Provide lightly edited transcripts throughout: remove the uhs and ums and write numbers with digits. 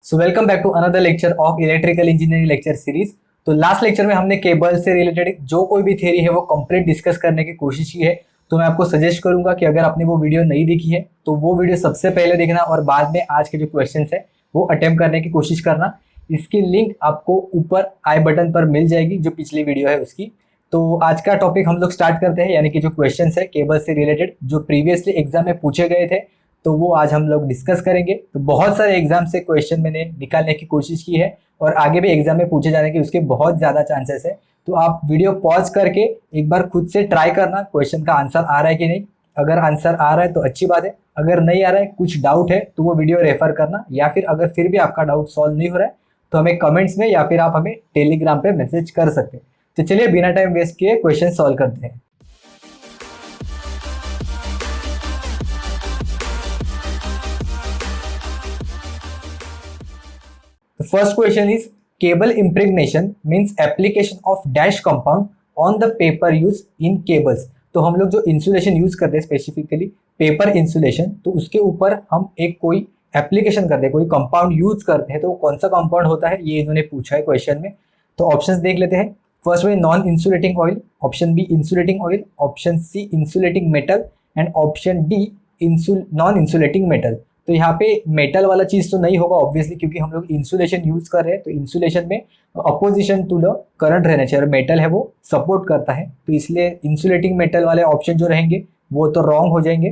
So welcome back to another lecture of electrical engineering lecture series. तो last lecture में हमने cable से related जो कोई भी थ्योरी है वो कंप्लीट डिस्कस करने की कोशिश की है। तो मैं आपको सजेस्ट करूंगा कि अगर आपने वो वीडियो नहीं देखी है तो वो वीडियो सबसे पहले देखना और बाद में आज के जो क्वेश्चन है वो अटेम्प्ट करने की कोशिश करना। इसकी लिंक आपको ऊपर आई बटन पर मिल जाएगी, जो पिछली वीडियो है उसकी। तो आज का टॉपिक हम लोग स्टार्ट करते हैं, यानी कि जो क्वेश्चंस है केबल से रिलेटेड जो प्रीवियसली एग्जाम में पूछे गए थे तो वो आज हम लोग डिस्कस करेंगे। तो बहुत सारे एग्जाम से क्वेश्चन मैंने निकालने की कोशिश की है और आगे भी एग्जाम में पूछे जाने के उसके बहुत ज़्यादा चांसेस है। तो आप वीडियो पॉज करके एक बार खुद से ट्राई करना क्वेश्चन का आंसर आ रहा है कि नहीं। अगर आंसर आ रहा है तो अच्छी बात है, अगर नहीं आ रहा है, कुछ डाउट है, तो वो वीडियो रेफर करना, या फिर अगर फिर भी आपका डाउट सॉल्व नहीं हो रहा है तो हमें कमेंट्स में या फिर आप हमें टेलीग्राम पे मैसेज कर सकते हैं। तो चलिए बिना टाइम वेस्ट किए क्वेश्चन सॉल्व करते हैं। The first question is cable impregnation means application of dash compound on the paper used in cables। तो हम लोग जो इंसुलेशन यूज करते हैं स्पेसिफिकली पेपर इंसुलेशन, तो उसके ऊपर हम एक कोई एप्लीकेशन करते हैं, कोई कंपाउंड यूज करते हैं। तो कौन सा कंपाउंड होता है ये इन्होंने पूछा है क्वेश्चन में। तो ऑप्शंस देख लेते हैं। फर्स्ट में non insulating oil, option B insulating oil, option C insulating metal and option D non insulating metal. तो यहाँ पे मेटल वाला चीज़ तो नहीं होगा ऑब्वियसली, क्योंकि हम लोग इंसुलेशन यूज कर रहे हैं। तो इंसुलेशन में अपोजिशन टू द करंट रहना चाहिए और मेटल है वो सपोर्ट करता है, तो इसलिए इंसुलेटिंग मेटल वाले ऑप्शन जो रहेंगे वो तो रॉन्ग हो जाएंगे।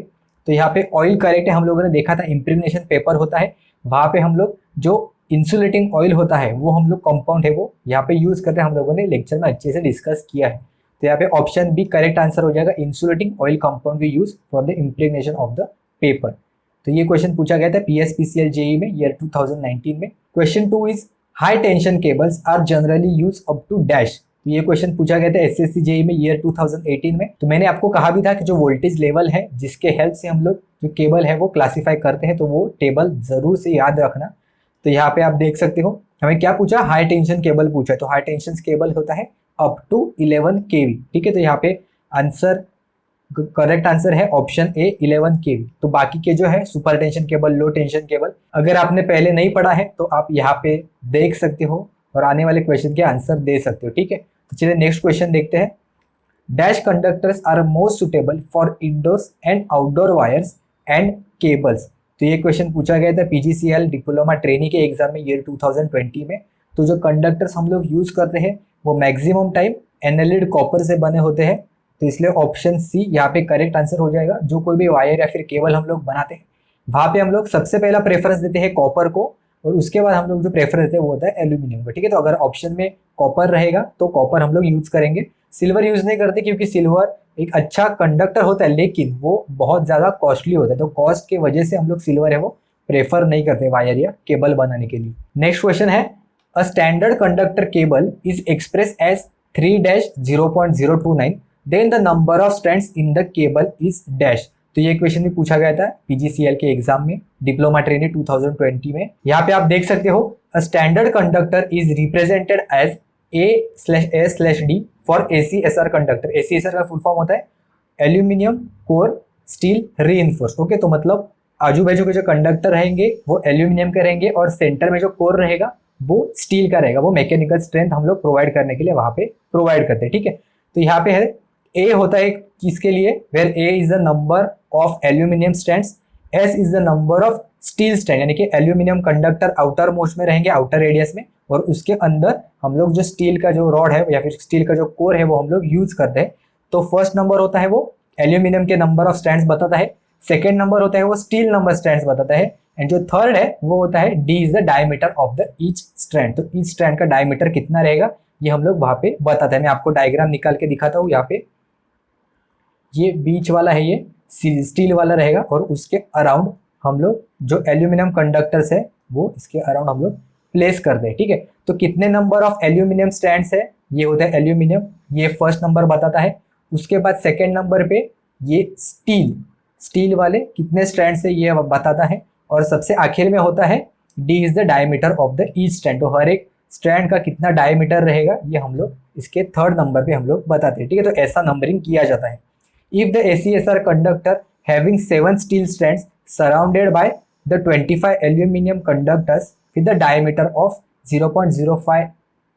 तो यहाँ पे ऑयल करेक्ट है। हम लोगों ने देखा था इम्प्रेग्नेशन पेपर होता है, वहाँ पे हम लोग जो इंसुलेटिंग ऑयल होता है वो हम लोग कंपाउंड है वो यहाँ पे यूज करते हैं। हम लोगों ने लेक्चर में अच्छे से डिस्कस किया है। तो यहाँ पे ऑप्शन बी करेक्ट आंसर हो जाएगा, insulating oil compound we use for the impregnation of the paper. तो ये क्वेश्चन पूछा गया था PSPCL JEE में ईयर 2019 में। Question 2 is high tension cables are generally use up to dash. तो ये क्वेश्चन पूछा गया था SSC JEE में ईयर 2018 में। तो मैंने आपको कहा भी था कि जो वोल्टेज लेवल है जिसके हेल्प से हम लोग जो केबल है वो क्लासीफाई करते हैं, तो वो टेबल जरूर से याद रखना। तो यहाँ पे आप देख सकते हो हमें क्या पूछा, हाई टेंशन केबल पूछा है। तो हाई टेंशन केबल होता है अप टू 11 kV। ठीक है, तो यहाँ पे आंसर करेक्ट आंसर है ऑप्शन ए 11 kV। तो बाकी के जो है सुपर टेंशन केबल, लो टेंशन केबल, अगर आपने पहले नहीं पढ़ा है तो आप यहाँ पे देख सकते हो और आने वाले क्वेश्चन के आंसर दे सकते हो। ठीक है, तो चलिए नेक्स्ट क्वेश्चन देखते हैं। Dash conductors are most suitable for indoors and outdoor wires and cables. तो ये क्वेश्चन पूछा गया था PGCL डिप्लोमा ट्रेनिंग के एग्जाम में ईयर 2020 में। तो जो कंडक्टर्स हम लोग यूज करते हैं वो मैक्सिमम टाइम एनालिड कॉपर से बने होते हैं, तो इसलिए ऑप्शन सी यहाँ पे करेक्ट आंसर हो जाएगा। जो कोई भी वायर या फिर केबल हम लोग बनाते हैं वहाँ पे हम लोग सबसे पहला प्रेफरेंस देते हैं कॉपर को, और उसके बाद हम लोग जो प्रेफरेंस देते हैं वो होता है एल्यूमिनियम को। ठीक है, तो अगर ऑप्शन में कॉपर रहेगा तो कॉपर हम लोग यूज करेंगे। सिल्वर यूज नहीं करते क्योंकि सिल्वर एक अच्छा कंडक्टर होता है लेकिन वो बहुत ज़्यादा कॉस्टली होता है, तो कॉस्ट की वजह से हम लोग सिल्वर है वो प्रेफर नहीं करते वायर या केबल बनाने के लिए। नेक्स्ट क्वेश्चन है, a standard conductor cable is express as 3-0.029 then the number of strands in the cable is dash. तो ये क्वेश्चन भी पूछा गया था PGCL के एग्जाम में डिप्लोमा ट्रेनिंग 2020 में। यहाँ पे आप देख सकते हो, a standard conductor is represented as A/A/D for ACSR conductor. ACSR का फुल फॉर्म होता है aluminium core steel reinforce. Okay, तो मतलब आजू बाजू के जो कंडक्टर रहेंगे वो एल्यूमिनियम के रहेंगे और सेंटर में जो कोर रहेगा वो स्टील का रहेगा। वो मैकेनिकल स्ट्रेंथ हम लोग प्रोवाइड करने के लिए वहाँ पे प्रोवाइड करते हैं। ठीक है, तो यहाँ पे है ए होता है किसके लिए, where A is the number of aluminium strands, S is the number of steel strand, यानी कि एल्यूमिनियम कंडक्टर आउटर मोस्ट में रहेंगे, आउटर रेडियस में, और उसके अंदर हम लोग जो स्टील का जो रॉड है या फिर स्टील का जो कोर है वो हम लोग यूज करते हैं। तो फर्स्ट नंबर होता है वो एल्यूमिनियम के नंबर ऑफ स्ट्रैंड्स बताता है, सेकेंड नंबर होता है वो स्टील नंबर स्ट्रैंड्स बताता है, एंड जो थर्ड है वो होता है D is the diameter of the each strand. तो ईच स्ट्रैंड का डायमीटर कितना रहेगा ये हम लोग वहाँ पे बताते हैं। मैं आपको डायग्राम निकाल के दिखाता हूँ। यहाँ पे ये बीच वाला है, ये स्टील वाला रहेगा और उसके अराउंड हम लोग जो एल्यूमिनियम कंडक्टर्स है वो इसके अराउंड हम लोग प्लेस कर दें। ठीक है, तो कितने नंबर ऑफ एल्यूमिनियम स्ट्रैंड्स है ये होता है एल्यूमिनियम, ये फर्स्ट नंबर बताता है। उसके बाद सेकेंड नंबर पे ये स्टील वाले कितने स्ट्रैंड्स है ये बताता है, और सबसे आखिर में होता है D is the diameter of the each strand. तो हर एक स्ट्रैंड का कितना डायमीटर रहेगा ये हम लोग इसके थर्ड नंबर पे हम लोग बताते हैं। ठीक है, तो ऐसा नंबरिंग किया जाता है। If the ACSR conductor having 7 steel strands surrounded by the 25 aluminum conductors फिर the diameter of 0.05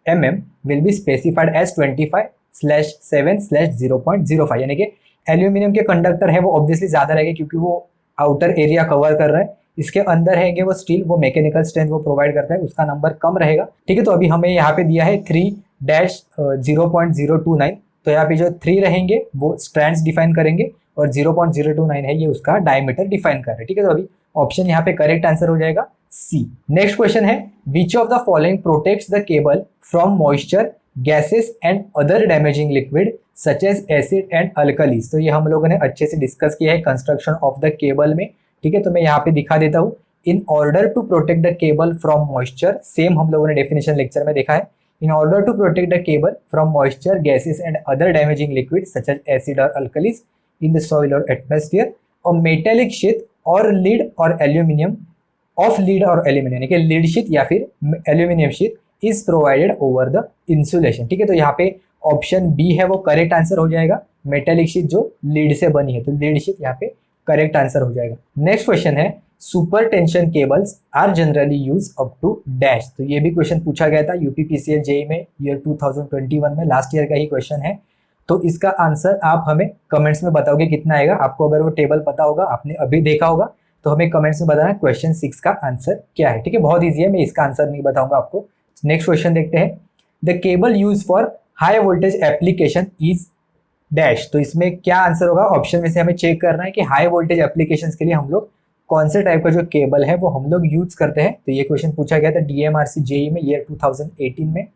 mm will be specified as 25/7/0.05, यानी कि एल्यूमिनियम के कंडक्टर है वो ऑब्वियसली ज़्यादा रहेंगे क्योंकि वो आउटर एरिया कवर कर रहा है, इसके अंदर रहेंगे वो स्टील, वो मैकेनिकल स्ट्रेंथ वो प्रोवाइड करता है, उसका नंबर कम रहेगा। ठीक है, तो अभी हमें यहाँ पे दिया है 3-0.029, तो यहाँ पे जो 3 रहेंगे वो स्ट्रैंड्स डिफाइन करेंगे और 0.029 है ये उसका डायमीटर डिफाइन कर रहे हैं। ठीक है, तो अभी ऑप्शन यहाँ पे करेक्ट आंसर हो जाएगा सी। नेक्स्ट क्वेश्चन है which of the following protects the cable from moisture, gases and other damaging liquid such as acid and alkalis. तो ये हम लोगों ने अच्छे से डिस्कस किया है कंस्ट्रक्शन ऑफ द केबल में। ठीक है, तो मैं यहाँ पे दिखा देता हूँ। In order to protect the cable from moisture, same हम लोगों ने डेफिनेशन लेक्चर में देखा है। In order to protect the cable from moisture, gases and other damaging liquids such as acid or alkalis in the soil or atmosphere, a metallic sheath or lead or aluminium यानी कि lead sheath या फिर aluminium sheath is provided over the insulation। ठीक है, तो यहाँ पे option B है वो करेक्ट आंसर हो जाएगा। मेटेलिक शीट जो लीड से बनी है, तो लीड शीट यहाँ पे करेक्ट आंसर हो जाएगा। नेक्स्ट क्वेश्चन है super tension cables are generally use up to dash. तो ये भी क्वेश्चन पूछा गया था यूपीपीसीएल जेई में ईयर 2021 में, लास्ट ईयर का ही क्वेश्चन है। तो इसका आंसर आप हमें कमेंट्स में बताओगे कितना आएगा। आपको अगर वो टेबल पता होगा, आपने अभी देखा होगा, तो हमें कमेंट्स में बताना क्वेश्चन 6 का आंसर क्या है। ठीक है, बहुत ईजी है, मैं इसका आंसर नहीं बताऊंगा आपको। नेक्स्ट क्वेश्चन देखते हैं। The cable use for high voltage application is dash. तो इसमें क्या आंसर होगा? ऑप्शन में से हमें चेक करना है कि हाई वोल्टेज एप्लीकेशंस के लिए हम लोग कौन से टाइप का जो केबल है वो हम लोग यूज करते हैं। तो ये क्वेश्चन पूछा गया था डीएमआरसी जेई में ईयर 2018 में।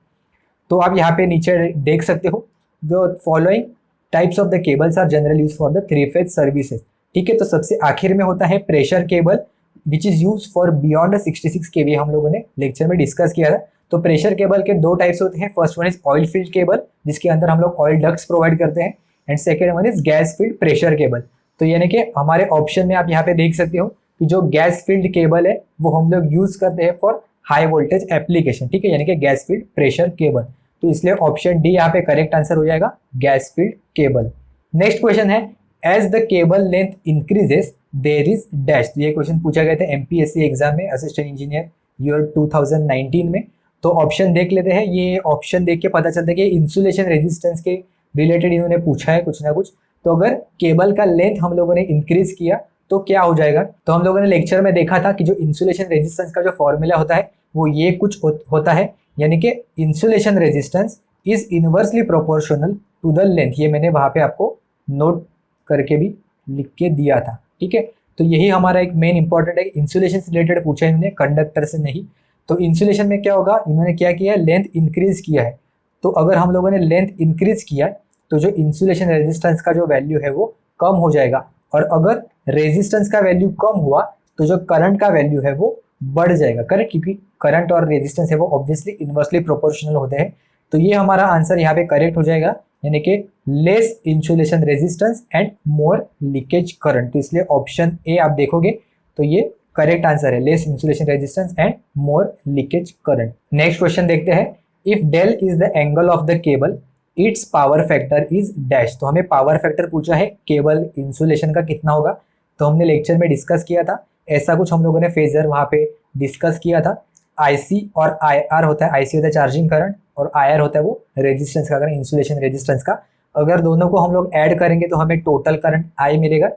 तो आप यहाँ पे नीचे देख सकते हो, the following types of the cables are general use for the 3 phase services. ठीक है, तो सबसे आखिर में होता है pressure cable which is use for beyond 66 kV, हम लोगों ने लेक्चर में डिस्कस किया था। तो प्रेशर केबल के 2 टाइप्स होते हैं। First one is oil field cable, जिसके अंदर हम लोग ऑयल डक्ट्स प्रोवाइड करते हैं, and second one is gas field pressure cable. तो यानी कि हमारे ऑप्शन में आप यहाँ पे देख सकते हो कि जो गैस फील्ड केबल है वो हम लोग यूज करते हैं फॉर हाई वोल्टेज एप्लीकेशन। ठीक है, यानी कि गैस फील्ड प्रेशर केबल। तो इसलिए ऑप्शन डी यहाँ पे करेक्ट आंसर हो जाएगा, gas field cable. Next question है as the cable length increases there is dash. ये क्वेश्चन पूछा गया था एमपीएससी एग्जाम में, असिस्टेंट इंजीनियर ईयर 2019 में। तो ऑप्शन देख लेते हैं। ये ऑप्शन देख के पता चलता है कि इंसुलेशन रेजिस्टेंस के रिलेटेड इन्होंने पूछा है कुछ ना कुछ। तो अगर केबल का लेंथ हम लोगों ने इंक्रीज किया तो क्या हो जाएगा? तो हम लोगों ने लेक्चर में देखा था कि जो इंसुलेशन रेजिस्टेंस का जो फॉर्मूला होता है वो ये कुछ होता है, यानी कि insulation resistance is inversely proportional to the length. ये मैंने वहाँ पे आपको नोट करके भी लिख के दिया था। ठीक है, तो यही हमारा एक मेन इंपॉर्टेंट है। इंसुलेशन से रिलेटेड पूछा है इन्होंने, कंडक्टर से नहीं। तो इंसुलेशन में क्या होगा, इन्होंने क्या किया है, लेंथ इंक्रीज किया है। तो अगर हम लोगों ने लेंथ इंक्रीज किया तो जो इंसुलेशन रेजिस्टेंस का जो वैल्यू है वो कम हो जाएगा, और अगर रेजिस्टेंस का वैल्यू कम हुआ तो जो करंट का वैल्यू है वो बढ़ जाएगा। करेक्ट, क्योंकि करंट और रेजिस्टेंस है वो ऑब्वियसली इनवर्सली प्रोपोर्शनल होते हैं। तो ये हमारा आंसर यहाँ पे करेक्ट हो जाएगा, यानी कि less insulation resistance and more leakage current. तो इसलिए ऑप्शन ए आप देखोगे तो ये करेक्ट आंसर है, less insulation resistance and more leakage current. Next question देखते हैं। If del is the angle of the cable its power factor is dash. तो हमें पावर फैक्टर पूछा है केबल इंसुलेशन का कितना होगा। तो हमने लेक्चर में डिस्कस किया था, ऐसा कुछ हम लोगों ने फेजर वहाँ पे डिस्कस किया था। आईसी और आईआर होता है, आईसी होता है चार्जिंग करंट और आईआर होता है वो रेजिस्टेंस का, इंसुलेशन रेजिस्टेंस का। अगर दोनों को हम लोग ऐड करेंगे तो हमें टोटल करंट आई मिलेगा।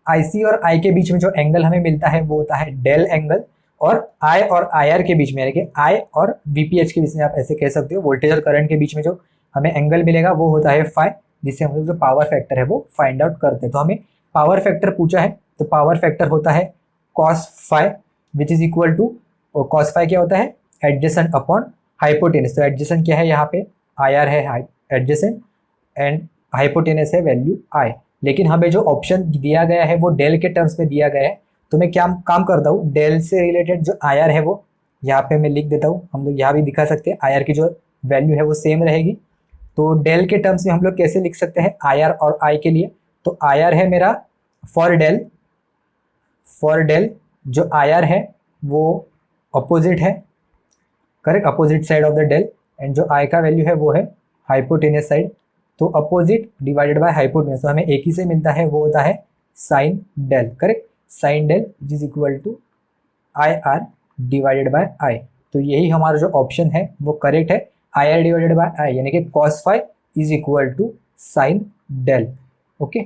आईसी और आई के बीच में जो एंगल हमें मिलता है वो होता है डेल एंगल, और आई और आईआर के बीच में, यानी कि आई और वीपीएच के बीच में, आप ऐसे कह सकते हो, वोल्टेज और करंट के बीच में जो हमें एंगल मिलेगा वो होता है फाई, जिससे हम लोग जो पावर फैक्टर है वो फाइंड आउट करते हैं। तो हमें पावर फैक्टर पूछा है, तो पावर फैक्टर होता है cos phi which is equal to, cos phi क्या होता है, एडजेसेंट अपॉन हाइपोटेनस। तो एडजेसेंट क्या है, यहाँ पे आई आर है एडजेसेंट, एंड हाइपोटेनस है वैल्यू आई। लेकिन हमें जो ऑप्शन दिया गया है वो डेल के टर्म्स में दिया गया है। तो मैं क्या काम करता हूँ, डेल से रिलेटेड जो आई आर है वो यहाँ पे मैं लिख देता हूँ। हम लोग यहाँ भी दिखा सकते हैं, आई आर की जो वैल्यू है वो सेम रहेगी। तो डेल के टर्म्स में हम लोग कैसे लिख सकते हैं आई आर और आई के लिए? तो आई आर है मेरा फॉर डेल जो आई आर है वो अपोजिट है, correct, opposite side of the del, and जो आई का वैल्यू है वो है हाइपोटेनस साइड। तो अपोजिट डिवाइडेड बाय हाइपोटेनस, तो हमें एक ही से मिलता है, वो होता है sine del, correct, sine del which is equal to I R divided by I. तो यही हमारा जो ऑप्शन है वो करेक्ट है, I R divided by I, यानी कि cos phi is equal to sine del. Okay,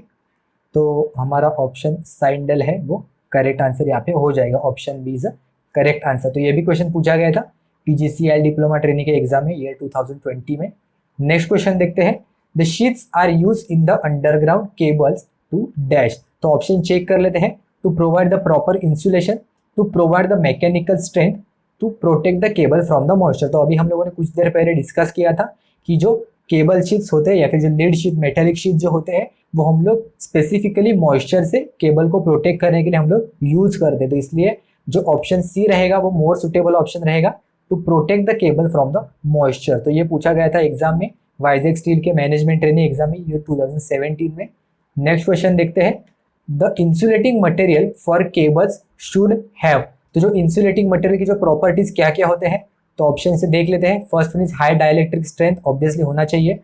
तो हमारा ऑप्शन साइन डेल है वो करेक्ट आंसर यहाँ पे हो जाएगा, option B is a correct answer. तो ये भी क्वेश्चन पूछा गया था पीजीसीएल डिप्लोमा ट्रेनिंग के एग्जाम में ईयर 2020 में। नेक्स्ट क्वेश्चन देखते हैं, the sheets are use in the underground cables to dash. तो ऑप्शन चेक कर लेते हैं, to provide the proper insulation, to provide the mechanical strength, to protect the cable from the moisture. तो अभी हम लोगों ने कुछ देर पहले डिस्कस किया था कि जो केबल शीट्स होते हैं या फिर जो लीड शीट, मेटेलिक शीट जो होते हैं, वो हम लोग स्पेसिफिकली मॉइस्चर से केबल को प्रोटेक्ट करने के लिए हम लोग यूज करते हैं। तो इसलिए जो ऑप्शन सी रहेगा वो मोर सुटेबल ऑप्शन रहेगा, to protect the cable from the moisture. तो ये पूछा गया था एग्जाम में, वाइजेक स्टील के मैनेजमेंट ट्रेनिंग एग्जाम में ईयर 2017 में। नेक्स्ट क्वेश्चन देखते हैं, the insulating material for cables should have. तो जो इंसुलेटिंग मटेरियल की जो प्रॉपर्टीज क्या क्या होते हैं, तो ऑप्शन से देख लेते हैं। First one is high dielectric strength, obviously होना चाहिए।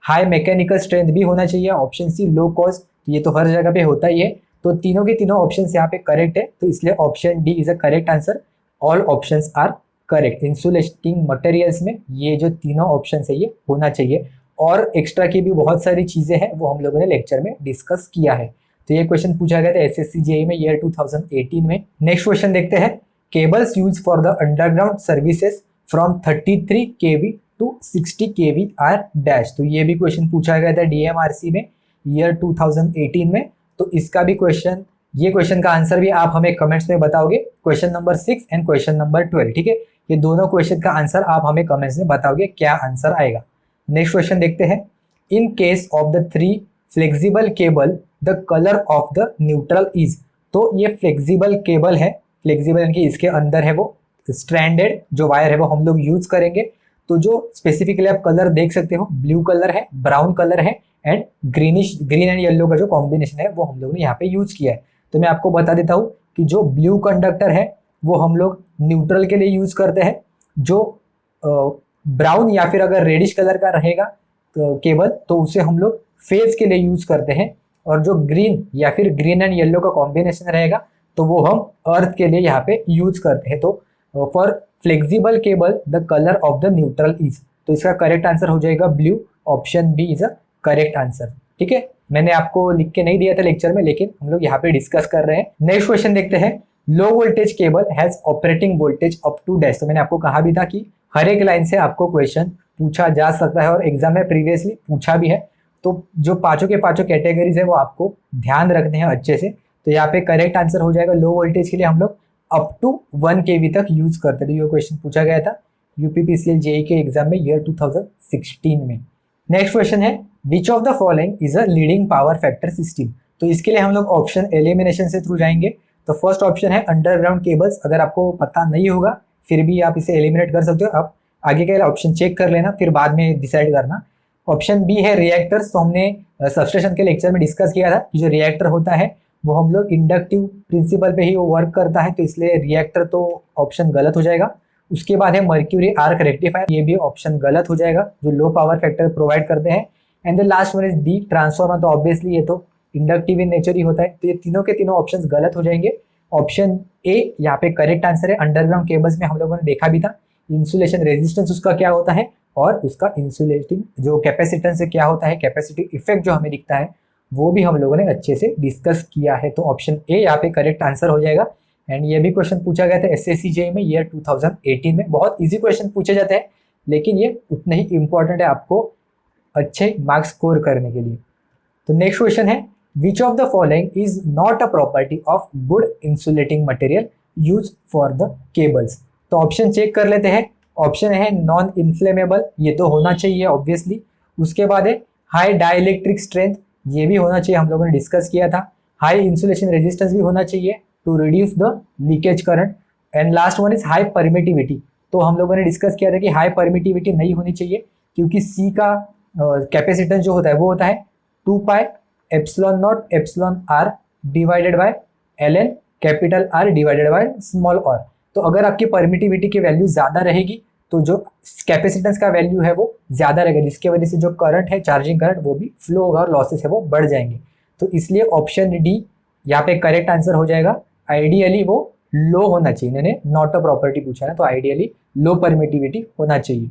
हाई मैकेनिकल स्ट्रेंथ भी होना चाहिए। ऑप्शन सी लो कॉस्ट, ये तो हर जगह पे होता ही है। तो तीनों के तीनों ऑप्शंस यहाँ पे करेक्ट है, तो इसलिए option D is a correct answer. All options are correct. Insulating materials में ये जो तीनों ऑप्शन है ये होना चाहिए। और एक्स्ट्रा की भी बहुत सारी चीजें हैं, वो हम लोगों ने लेक्चर में डिस्कस किया है। तो ये क्वेश्चन पूछा गया था एसएससी जेईई में ईयर 2018 में। नेक्स्ट क्वेश्चन देखते हैं, cables use for the underground services from 33 kV to 60 kV are dash. तो ये भी क्वेश्चन पूछा गया था डीएमआरसी में ईयर 2018 में। तो इसका भी क्वेश्चन, ये क्वेश्चन का आंसर भी आप हमें कमेंट्स में बताओगे, question number 6 and question number 12। ठीक है, ये दोनों क्वेश्चन का आंसर आप हमें कमेंट्स में बताओगे क्या आंसर आएगा। नेक्स्ट क्वेश्चन देखते हैं, in case of the 3 flexible cable the colour of the neutral is. तो ये फ्लेक्सिबल केबल है, फ्लेक्सिबल यानी कि इसके अंदर है वो स्ट्रैंडेड जो वायर है वो हम लोग यूज करेंगे। तो जो स्पेसिफिकली आप कलर देख सकते हो, ब्लू कलर है, ब्राउन कलर है and greenish, green and yellow का जो कॉम्बिनेशन है वो हम लोग ने यहाँ पे यूज किया है। तो मैं आपको बता देता हूँ कि जो ब्लू कंडक्टर है वो हम लोग न्यूट्रल के लिए यूज करते हैं। जो ब्राउन या फिर अगर रेडिश कलर का रहेगा तो केबल, तो उसे हम लोग फेज के लिए यूज करते हैं। और जो ग्रीन या फिर ग्रीन एंड येलो का कॉम्बिनेशन रहेगा तो वो हम अर्थ के लिए यहाँ पे यूज करते हैं। तो for flexible cable the colour of the neutral is, तो इसका करेक्ट आंसर हो जाएगा blue, option B is a correct answer. ठीक है, मैंने आपको लिख के नहीं दिया था लेक्चर में, लेकिन हम लोग यहाँ पे डिस्कस कर रहे हैं। नेक्स्ट क्वेश्चन देखते हैं, low voltage cable has operating voltage up to dash. तो मैंने आपको कहा भी था कि हर एक लाइन से आपको क्वेश्चन पूछा जा सकता है और एग्जाम में प्रीवियसली पूछा भी है। तो जो पांचों के पांचों कैटेगरीज है वो आपको ध्यान रखने हैं अच्छे से। तो यहाँ पे करेक्ट आंसर हो जाएगा, लो वोल्टेज के लिए हम लोग अप टू 1 kV तक यूज करते थे। ये क्वेश्चन पूछा गया था यूपीपीसीएल जेईई के एग्जाम में ईयर 2016 में। नेक्स्ट क्वेश्चन है, which of the following is a leading power factor system. तो इसके लिए हम लोग ऑप्शन एलिमिनेशन से थ्रू जाएंगे। तो फर्स्ट ऑप्शन है अंडरग्राउंड केबल्स, अगर आपको पता नहीं होगा फिर भी आप इसे एलिमिनेट कर सकते हो। आप आगे का ऑप्शन चेक कर लेना, फिर बाद में डिसाइड करना। ऑप्शन बी है रिएक्टर्स। तो हमने सबस्टेशन के लेक्चर में डिस्कस किया था कि जो रिएक्टर होता है वो हम लोग इंडक्टिव प्रिंसिपल पे ही वो वर्क करता है, तो इसलिए रिएक्टर तो ऑप्शन गलत हो जाएगा। उसके बाद है मर्क्यूरी आर्क रेक्टिफायर, ये भी ऑप्शन गलत हो जाएगा, जो लो पावर फैक्टर प्रोवाइड करते हैं। And the last one is D transformer. तो ऑब्वियसली ये तो इंडक्टिव इन नेचर ही होता है, तो ये तीनों के तीनों ऑप्शन गलत हो जाएंगे। ऑप्शन ए यहाँ पे करेक्ट आंसर है। अंडरग्राउंड केबल्स में हम लोगों ने देखा भी था इंसुलेशन रेजिस्टेंस उसका क्या होता है और उसका इंसुलेटिंग जो कैपेसिटेंस है क्या होता है, कैपेसिटी इफेक्ट जो हमें दिखता है वो भी हम लोगों ने अच्छे से डिस्कस किया है। तो ऑप्शन ए यहाँ पे करेक्ट आंसर हो जाएगा। एंड ये भी क्वेश्चन पूछा गया था एसएससी जेईई में ईयर 2018 में। बहुत इजी क्वेश्चन पूछे जाते हैं, लेकिन ये उतने ही इंपॉर्टेंट है आपको अच्छे मार्क्स स्कोर करने के लिए। तो नेक्स्ट क्वेश्चन है, which of the following is not a property of good insulating material use for the cables. तो ऑप्शन चेक कर लेते हैं। ऑप्शन है नॉन इन्फ्लेमेबल, ये तो होना चाहिए ऑब्वियसली। उसके बाद है हाई डाइलेक्ट्रिक स्ट्रेंथ, ये भी होना चाहिए, हम लोगों ने डिस्कस किया था। हाई इंसुलेशन रेजिस्टेंस भी होना चाहिए to reduce the leakage current. And last one is high permittivity. तो हम लोगों ने डिस्कस किया था कि हाई परमिटिविटी नहीं होनी चाहिए, क्योंकि सी का कैपेसिटेंस जो होता है वो होता है 2 pi epsilon naught epsilon R divided by ln capital R divided by small r। तो अगर आपकी परमिटिविटी की वैल्यू ज़्यादा रहेगी तो जो कैपेसिटेंस का वैल्यू है वो ज़्यादा रहेगा, जिसकी वजह से जो करंट है, चार्जिंग करंट, वो भी फ्लो होगा और लॉसेस है वो बढ़ जाएंगे। तो इसलिए ऑप्शन डी यहाँ पे करेक्ट आंसर हो जाएगा। आइडियली वो लो होना चाहिए, इन्होंने नॉट अ प्रॉपर्टी पूछा है तो आइडियली लो परमिटिविटी होना चाहिए।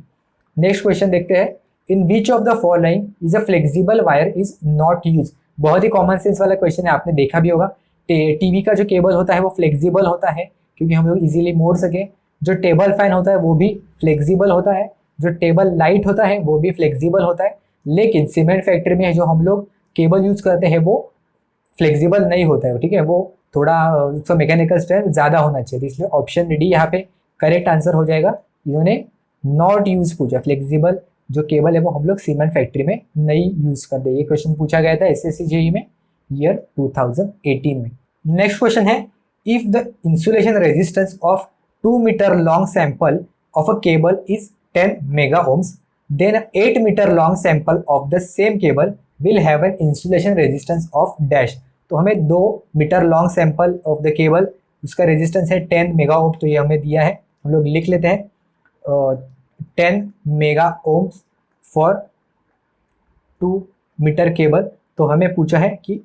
नेक्स्ट क्वेश्चन देखते हैं, in which of the following is a flexible wire is not use. बहुत ही कॉमन सेंस वाला क्वेश्चन है, आपने देखा भी होगा। टीवी का जो केबल होता है वो फ्लेक्सिबल होता है क्योंकि हम लोग इजीली मोड़ सके। जो टेबल फैन होता है वो भी फ्लेक्सिबल होता है, जो टेबल लाइट होता है वो भी फ्लेक्सिबल होता है। लेकिन सीमेंट फैक्ट्री में जो हम लोग केबल यूज करते हैं वो फ्लेक्सिबल नहीं होता है, ठीक है, वो थोड़ा उसका मैकेनिकल स्ट्रेंथ ज़्यादा होना चाहिए। तो इसलिए ऑप्शन डी यहाँ पे करेक्ट आंसर हो जाएगा। इन्होंने नॉट यूज पूछा, फ्लेक्सिबल जो केबल है वो हम लोग सीमेंट फैक्ट्री में नहीं यूज करते। ये क्वेश्चन पूछा गया था एसएससी जेई में ईयर 2018 में। नेक्स्ट क्वेश्चन है, if the insulation resistance of 2 metre long sample of a cable is 10 mega ohms, then 8 meter long sample of the same cable will have an insulation resistance of dash। तो हमें 2 metre long sample of the cable, उसका resistance है 10 mega ohm, तो ये हमें दिया है, हम लोग लिख लेते हैं 10 mega ohms for 2 metre cable. तो हमें पूछा है कि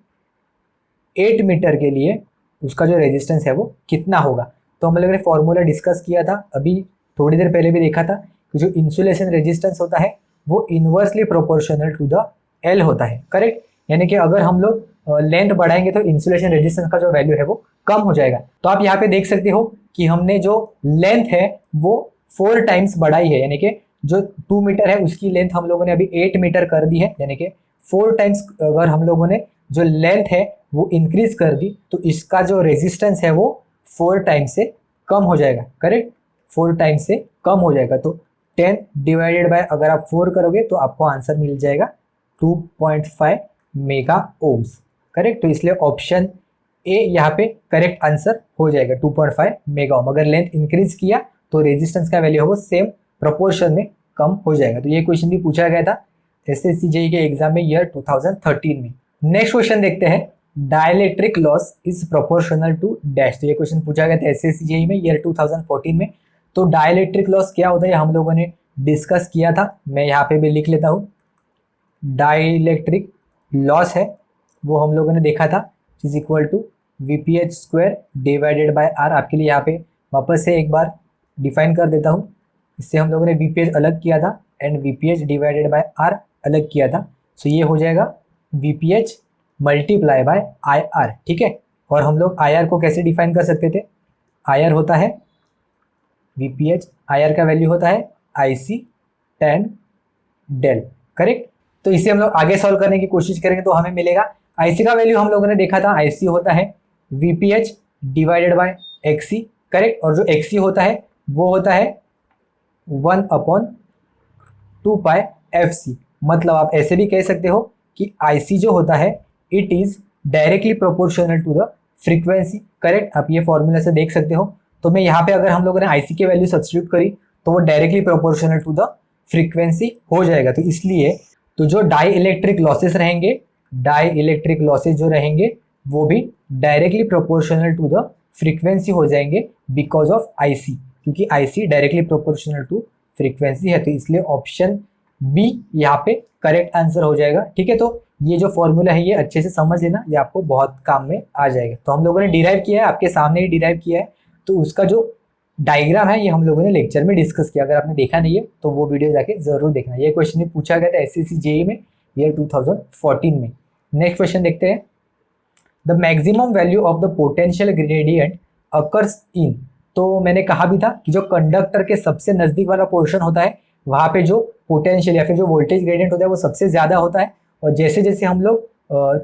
8 मीटर के लिए उसका जो रेजिस्टेंस है वो कितना होगा। तो हम लोगों ने फॉर्मूला डिस्कस किया था, अभी थोड़ी देर पहले भी देखा था कि जो इंसुलेशन रेजिस्टेंस होता है वो inversely proportional to the L होता है, करेक्ट। यानी कि अगर हम लोग लेंथ बढ़ाएंगे तो इंसुलेशन रेजिस्टेंस का जो वैल्यू है वो कम हो जाएगा। तो आप यहाँ पे देख सकते हो कि हमने जो लेंथ है वो 4 टाइम्स बढ़ाई है, यानी कि जो 2 मीटर है उसकी लेंथ हम लोगों ने अभी 8 मीटर कर दी है, यानी कि 4 टाइम्स अगर हम लोगों ने जो लेंथ है वो इंक्रीज कर दी तो इसका जो रेजिस्टेंस है वो 4 टाइम्स से कम हो जाएगा, करेक्ट, 4 टाइम्स से कम हो जाएगा। तो 10 डिवाइडेड बाय अगर आप 4 करोगे तो आपको आंसर मिल जाएगा 2.5 मेगा ओम्स, करेक्ट। तो इसलिए ऑप्शन ए यहाँ पे करेक्ट आंसर हो जाएगा 2.5 मेगा ओम। अगर लेंथ इंक्रीज किया तो रेजिस्टेंस का वैल्यू है वो सेम प्रोपोर्शन में कम हो जाएगा। तो ये क्वेश्चन भी पूछा गया था एसएससी जेई के एग्जाम में ईयर 2013 में। नेक्स्ट क्वेश्चन देखते हैं, dielectric loss is proportional to dash. तो ये क्वेश्चन पूछा गया था एसएससी जेई में ईयर 2014 में। तो डाइलेक्ट्रिक लॉस क्या होता है हम लोगों ने डिस्कस किया था, मैं यहाँ पे भी लिख लेता हूँ। डाइलेक्ट्रिक लॉस है वो हम लोगों ने देखा था is equal to VPH square divided by R. आपके लिए यहाँ पे वापस से एक बार डिफाइन कर देता हूँ। इससे हम लोगों ने वीपीएच अलग किया था and VPH divided by R अलग किया था। सो ये हो जाएगा VPH multiply by I R, ठीक है। और हम लोग आई आर को कैसे डिफाइन कर सकते थे, आई आर होता है वीपीएच, आई आर का वैल्यू होता है आईसी टेन डेल, करेक्ट। तो इसे हम लोग आगे सॉल्व करने की कोशिश करेंगे तो हमें मिलेगा आईसी का वैल्यू हम लोगों ने देखा था, आईसी होता है VPH divided by XC, correct. और जो एक्सी होता है वो होता है 1/2 एफ सी। मतलब आप ऐसे भी कह सकते हो कि आईसी जो होता है it is directly proportional to the frequency, correct. आप ये फॉर्मूला से देख सकते हो। तो मैं यहाँ पे अगर हम लोगों ने आईसी की वैल्यू सब्स्टिट्यूट करी तो वो directly proportional to the frequency हो जाएगा। तो इसलिए तो जो डाई इलेक्ट्रिक लॉसेस रहेंगे, डाई इलेक्ट्रिक लॉसेस जो रहेंगे वो भी directly proportional to the frequency हो जाएंगे बिकॉज ऑफ आईसी, क्योंकि IC directly proportional to frequency है। तो इसलिए ऑप्शन बी यहाँ पे करेक्ट आंसर हो जाएगा, ठीक है। तो ये जो फॉर्मूला है ये अच्छे से समझ लेना, ये आपको बहुत काम में आ जाएगा। तो हम लोगों ने डिराइव किया है, आपके सामने ही डिराइव किया है। तो उसका जो डायग्राम है ये हम लोगों ने लेक्चर में डिस्कस किया, अगर आपने देखा नहीं है तो वो वीडियो जाके जरूर देखना। ये क्वेश्चन भी पूछा गया था एसएससी जेई में ईयर 2014 में। नेक्स्ट क्वेश्चन देखते हैं, the maximum value of the potential gradient occurs in. तो मैंने कहा भी था कि जो कंडक्टर के सबसे नजदीक वाला पोर्शन होता है वहाँ पे जो पोटेंशियल या फिर जो वोल्टेज ग्रेडियंट होता है वो सबसे ज्यादा होता है। और जैसे जैसे हम लोग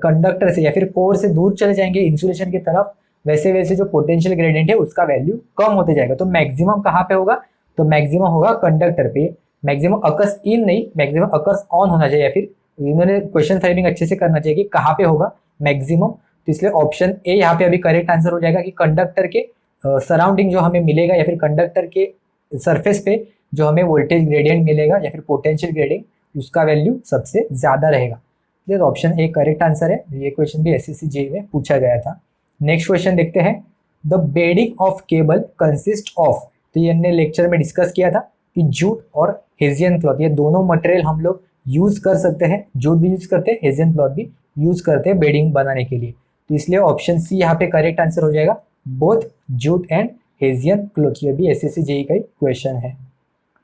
कंडक्टर से या फिर कोर से दूर चले जाएंगे इंसुलेशन की तरफ, वैसे वैसे जो पोटेंशियल ग्रेडियंट है उसका वैल्यू कम होते जाएगा। तो मैक्सिमम कहाँ पे होगा, तो मैक्सिमम होगा कंडक्टर पे। मैक्सिमम अकर्स इन नहीं, मैक्सिमम अकर्स ऑन होना चाहिए, या फिर इन्होंने क्वेश्चन फ्रेमिंग अच्छे से करना चाहिए कि कहाँ पे होगा मैक्सिमम। तो इसलिए ऑप्शन ए यहाँ पे अभी करेक्ट आंसर हो जाएगा कि कंडक्टर के सराउंडिंग जो हमें मिलेगा या फिर कंडक्टर के सरफेस पे जो हमें वोल्टेज ग्रेडियंट मिलेगा या फिर पोटेंशियल ग्रेडियंट उसका वैल्यू सबसे ज्यादा रहेगा। तो ऑप्शन ए करेक्ट आंसर है। ये क्वेश्चन भी एसएससी जेईई में पूछा गया था। नेक्स्ट क्वेश्चन देखते हैं, the bedding of cable consist of. तो ये हमने लेक्चर में डिस्कस किया था कि जूट और हेजियन क्लॉथ, ये दोनों मटेरियल हम लोग यूज कर सकते हैं। जूट भी यूज करते हैं, हेजियन क्लॉथ भी यूज करते हैं बेडिंग बनाने के लिए। तो इसलिए ऑप्शन सी यहाँ पे करेक्ट आंसर हो जाएगा, both jute and Hessian cloth. ये भी एसएससी जेई का क्वेश्चन है।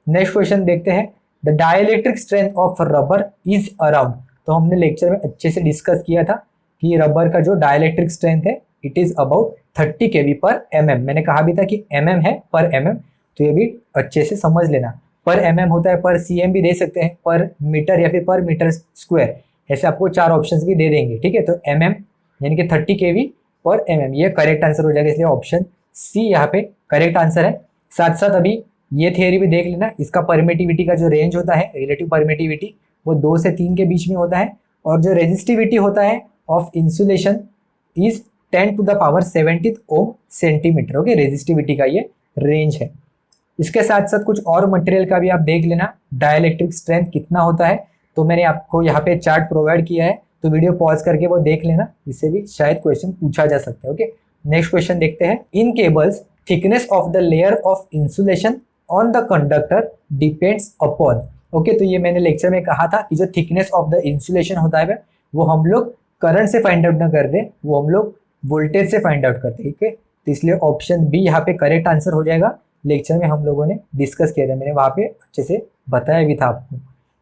नेक्स्ट क्वेश्चन देखते हैं, the dielectric strength of rubber is around. तो हमने लेक्चर में अच्छे से डिस्कस किया था कि रबर का जो डाइलेक्ट्रिक स्ट्रेंथ है इट इज अबाउट 30 kV पर mm। मैंने कहा भी था कि mm है पर mm, तो ये भी अच्छे से समझ लेना। पर mm होता है, पर cm भी दे सकते हैं, पर मीटर या फिर पर मीटर स्क्वायर, ऐसे आपको 4 ऑप्शंस भी दे देंगे। ठीक है, तो mm यानी कि 30 kV पर mm ये करेक्ट आंसर हो जाएगा, इसलिए ऑप्शन सी यहाँ पे करेक्ट आंसर है। साथ साथ अभी ये थियरी भी देख लेना, इसका परमिटिविटी का जो रेंज होता है, रिलेटिव परमिटिविटी, वो 2 से 3 के बीच में होता है, और जो रेजिस्टिविटी होता है of insulation is 10 to the power 70 ohm centimetre. Okay, resistivity का ये रेंज है। इसके साथ साथ कुछ और मटेरियल का भी आप देख लेना, डाइलेक्ट्रिक स्ट्रेंथ कितना होता है। तो मैंने आपको यहाँ पे चार्ट प्रोवाइड किया है, तो वीडियो पॉज करके वो देख लेना, इससे भी शायद क्वेश्चन पूछा जा सकता है। ओके, नेक्स्ट क्वेश्चन देखते हैं, in cables thickness of the layer of insulation on the conductor depends upon. Okay, तो ये मैंने लेक्चर में कहा था कि जो थिकनेस ऑफ द इंसुलेशन होता है वो हम लोग करंट से फाइंड आउट ना करते, वो हम लोग वोल्टेज से फाइंड आउट करते हैं। ठीक है, तो इसलिए ऑप्शन बी यहाँ पे करेक्ट आंसर हो जाएगा। लेक्चर में हम लोगों ने डिस्कस किया था, मैंने वहाँ पे अच्छे से बताया भी था आपको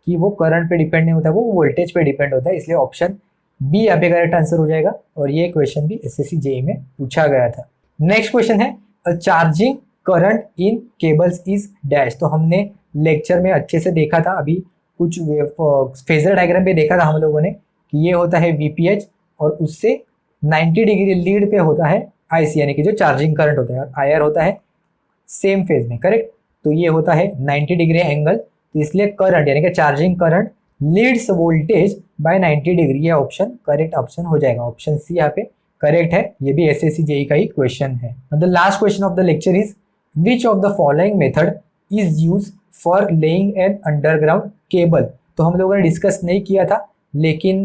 कि वो करंट पे डिपेंड नहीं होता, वो वोल्टेज पे डिपेंड होता है, इसलिए ऑप्शन बी यहाँ पे करेक्ट आंसर हो जाएगा। और ये क्वेश्चन भी एसएससी जेई में पूछा गया था। नेक्स्ट क्वेश्चन है, charging current in cables is dash. तो हमने लेक्चर में अच्छे से देखा था, अभी कुछ फेजर डायग्राम पे देखा था हम लोगों ने कि ये होता है वीपीएच और उससे 90 डिग्री लीड पे होता है आईसी, यानी कि जो चार्जिंग करंट होता है, आईआर होता है सेम फेज में। करेक्ट, तो ये होता है 90 डिग्री एंगल, तो इसलिए करंट यानी कि charging current Leeds voltage bye 90 degree, ये ऑप्शन करेक्ट ऑप्शन हो जाएगा। ऑप्शन सी यहाँ पे करेक्ट है, ये भी एसएससी जेई का ही क्वेश्चन है। The last question of the lecture is which of the following method is use for laying an underground cable. तो हम लोगों ने डिस्कस नहीं किया था, लेकिन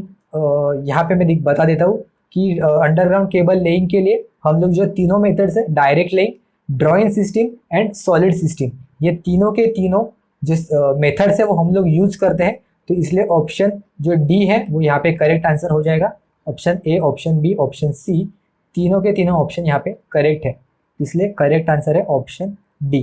यहाँ पे मैं बता देता हूँ कि अंडरग्राउंड केबल लेइंग के लिए हम लोग जो तीनों मेथड्स है, direct laying, drawing system and solid system, ये तीनों के तीनों जिस मेथड्स है वो हम लोग यूज करते हैं। तो इसलिए ऑप्शन जो डी है वो यहाँ पे करेक्ट आंसर हो जाएगा। Option A, option B, option C, तीनों के तीनों ऑप्शन यहाँ पे करेक्ट है, इसलिए करेक्ट आंसर है ऑप्शन डी।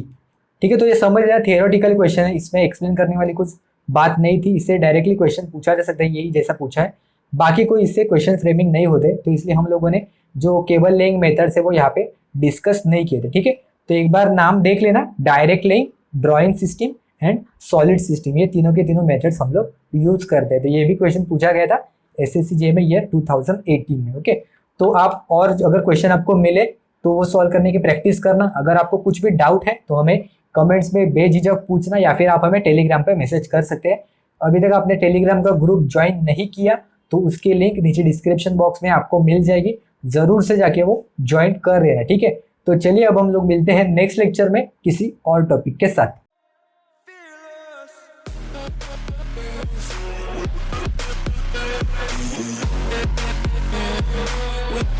ठीक है, तो ये समझ लेना थियोरेटिकल क्वेश्चन है, इसमें एक्सप्लेन करने वाली कुछ बात नहीं थी, इससे डायरेक्टली क्वेश्चन पूछा जा सकता है, यही जैसा पूछा है, बाकी कोई इससे क्वेश्चन फ्रेमिंग नहीं होते, तो इसलिए हम लोगों ने जो केबल लेइंग मेथड्स है वो यहाँ पे डिस्कस नहीं किए थे। ठीक है, तो एक बार नाम देख लेना, direct laying, drawing system and solid system, ये तीनों के तीनों मेथड्स हम लोग यूज करते हैं। तो ये भी क्वेश्चन पूछा गया था एसएससी जेई में ईयर 2018 में। ओके, तो आप और अगर क्वेश्चन आपको मिले तो वो सॉल्व करने की प्रैक्टिस करना। अगर आपको कुछ भी डाउट है तो हमें कमेंट्स में बेझिझक पूछना, या फिर आप हमें टेलीग्राम पे मैसेज कर सकते हैं। अभी तक आपने टेलीग्राम का ग्रुप ज्वाइन नहीं किया तो उसकी लिंक नीचे डिस्क्रिप्शन बॉक्स में आपको मिल जाएगी, जरूर से जाके वो ज्वाइन कर लेना। ठीक है, तो चलिए अब हम लोग मिलते हैं नेक्स्ट लेक्चर में किसी और टॉपिक के साथ। With